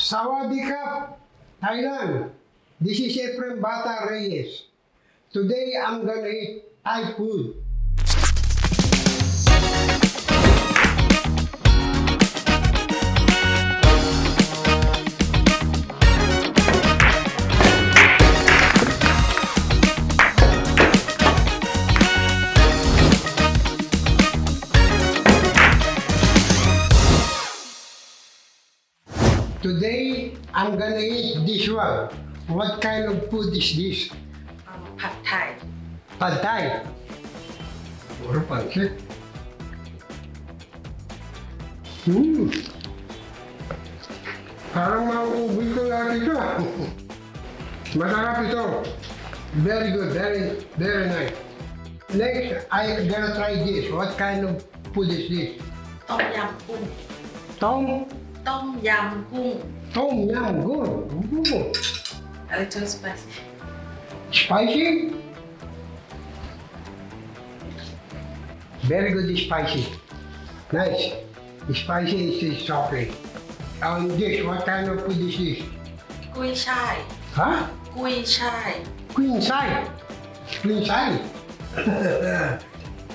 Sawadee Thailand. This is Efren Bata Reyes. Today I'm gonna eat Thai food. Today, I'm gonna eat this one. What kind of food is this? Pad Thai. Pad Thai. Puro pansit. Parang mauubos ko lahat ito. Masarap ito. Very good, very nice. Next, I'm gonna try this. What kind of food is this? Tom yumกุ้ง Tom? Tom yumกุ้ง Tom yum, good. Ooh. A little spicy. Spicy? Very good spicy. Nice. Spicy is okay. On this, what kind of food is this? กุ้ยช่าย Huh? กุ้ยช่าย Queen side. Queen side.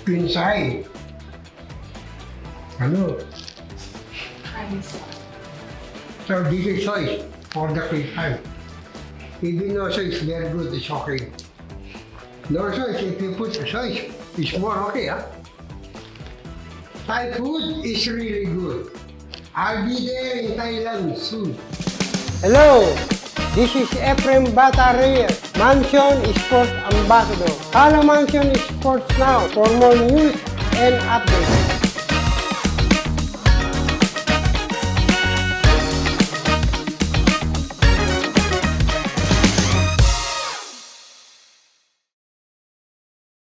Queen side. Ano? Chinese. So this is choice for the queen side. Even no choice, very good, it's okay. No choice, if you put choice, it's more okay, huh? Thai food is really good. I'll be there in Thailand soon. Hello, this is Efren Bata Reyes, Mansion Sports Ambassador. Follow Mansion Sports now for more news and updates.